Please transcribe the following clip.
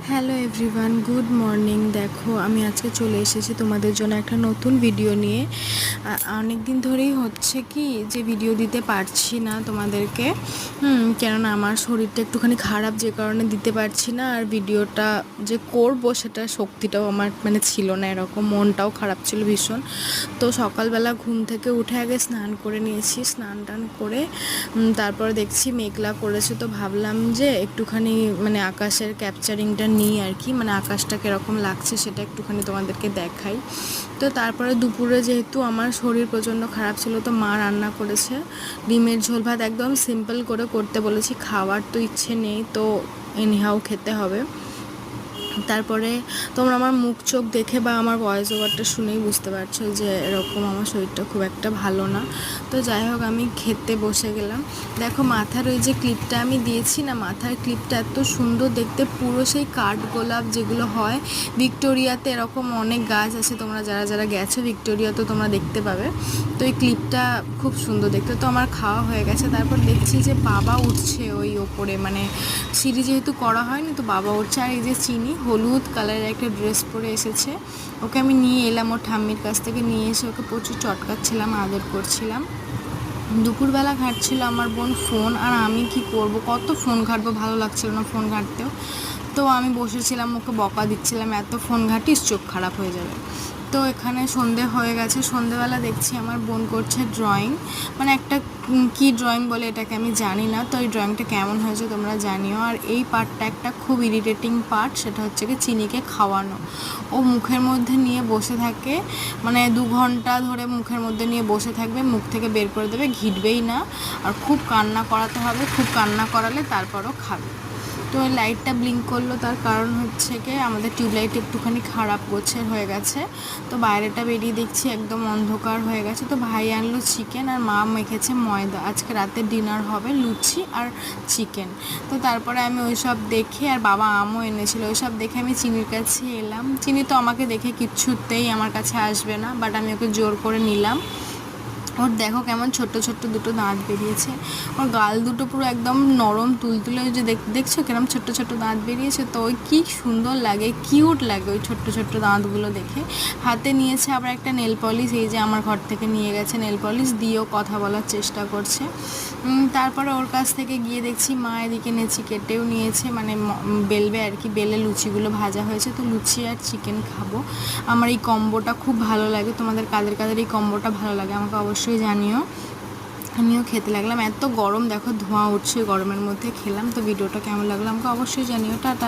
Hello everyone, good morning. দেখো আমি আজকে চলে এসেছি তোমাদের জন্য একটা নতুন ভিডিও নিয়ে। অনেক দিন ধরেই হচ্ছে কি যে ভিডিও দিতে পারছি না তোমাদেরকে, কেননা আমার শরীরটা একটুখানি খারাপ, যে কারণে দিতে পারছি না। আর ভিডিওটা যে করব সেটা শক্তিটাও আমার ছিল না, এরকম মনটাও খারাপ ছিল ভীষণ। তো সকালবেলা ঘুম থেকে উঠে আগে স্নান করে নিয়েছি, স্নান টান করে তারপরে দেখছি মেঘলা করেছে, তো ভাবলাম যে একটুখানি আকাশের ক্যাপচারিংটা নিই আর কি, আকাশটা কীরকম লাগছে সেটা একটুখানি তোমাদেরকে দেখাই। তো তারপরে দুপুরে যেহেতু আমার শরীর প্রচণ্ড খারাপ ছিল, তো মা রান্না করেছে ডিমের ঝোল ভাত, একদম সিম্পল করে করতে বলেছি, খাওয়ার তো ইচ্ছে নেই, তো এনিহাও খেতে হবে। তারপরে তোমরা আমার মুখ চোখ দেখে বা আমার ভয়েস ওভারটা শুনেই বুঝতে পারছো যে এরকম আমার শরীরটা খুব একটা ভালো না। তো যাই হোক, আমি খেতে বসে গেলাম। দেখো মাথার ওই যে ক্লিপটা আমি দিয়েছি না, মাথার ক্লিপটা এত সুন্দর দেখতে, পুরো সেই কাঠগোলাপ যেগুলো হয় ভিক্টোরিয়াতে, এরকম অনেক গাছ আছে, তোমরা যারা যারা গেছো ভিক্টোরিয়া তো তোমরা দেখতে পাবে। তো এই ক্লিপটা খুব সুন্দর দেখতে। তো আমার খাওয়া হয়ে গেছে, তারপর দেখছি যে বাবা উঠছে ওই ওপরে, সিঁড়ি যেহেতু করা হয়নি তো বাবা উঠছে। আর এই যে চিনি হলুদ কালারের একটা ড্রেস পরে এসেছে, ওকে আমি নিয়ে এলাম ওর ঠাম্মির কাছ থেকে, নিয়ে এসে ওকে প্রচুর চটকাচ্ছিলাম, আদর করছিলাম। দুপুরবেলা ঘাঁটছিল আমার বোন ফোন, আর আমি কি করব, কত ফোন ঘাঁটবো, ভালো লাগছিল না ফোন ঘাঁটতেও। তো আমি বসেছিলাম, ওকে বকা দিচ্ছিলাম, এত ফোন ঘাঁটিস চোখ খারাপ হয়ে যাবে। তো এখানে সন্ধে হয়ে গেছে, সন্ধেবেলা দেখছি আমার বোন করছে ড্রয়িং, একটা কী ড্রয়িং বলে এটাকে আমি জানি না। তো এই ড্রয়িংটা কেমন হয়েছে তোমরা জানিও। আর এই পার্টটা একটা খুব ইরিটেটিং পার্ট, সেটা হচ্ছে কি চিনিকে খাওয়ানো। ও মুখের মধ্যে নিয়ে বসে থাকে, 2 ঘন্টা ধরে মুখের মধ্যে নিয়ে বসে থাকবে, মুখ থেকে বের করে দেবে, ঘিটবেই না। আর খুব কান্না করাতে হবে, খুব কান্না করালে তারপরও খাবে। তো ওই লাইটটা ব্লিঙ্ক করলো, তার কারণ হচ্ছে কি আমাদের টিউবলাইট একটুখানি খারাপ গোছের হয়ে গেছে। তো বাইরেটা বেরিয়ে দেখছি একদম অন্ধকার হয়ে গেছে। তো ভাই আনলো চিকেন, আর মা মেখেছে ময়দা, আজকে রাতে ডিনার হবে লুচি আর চিকেন। তো তারপরে আমি ওই সব দেখে, আর বাবা আমও এনেছিল, ওই সব দেখে আমি চিনির কাছে এলাম। চিনি তো আমাকে দেখে কিচ্ছুতেই আমার কাছে আসবে না, বাট আমি ওকে জোর করে নিলাম। ওর দেখো কেমন ছোট্ট ছোট্ট দুটো দাঁত বেরিয়েছে, ওর গাল দুটো পুরো একদম নরম তুলতুলে, ওই যে দেখছো কেরম ছোট্ট ছোট্ট দাঁত বেরিয়েছে। তো ওই কী সুন্দর লাগে, কিউট লাগে ওই ছোট্ট ছোট্ট দাঁতগুলো দেখে। হাতে নিয়েছে আবার একটা নেল পলিশ, এই যে আমার ঘর থেকে নিয়ে গেছে নেল পলিশ, দিয়েও কথা বলার চেষ্টা করছে। তারপরে ওর কাছ থেকে গিয়ে দেখছি মা এদিকে নেচি কেটেও নিয়েছে, বেলবে আর কি, বেলে লুচিগুলো ভাজা হয়েছে। তো লুচি আর চিকেন খাবো। আমার এই কম্বোটা খুব ভালো লাগে, তোমাদের কাদের কাদের এই কম্বোটা ভালো লাগে আমাকে অবশ্যই জানিও। আমিও খেতে লাগলাম, এত গরম দেখো ধোঁয়া উঠছে, গরমের মধ্যে খেলাম। তো ভিডিওটা কেমন লাগলো আমাকে অবশ্যই জানিও। টাটা।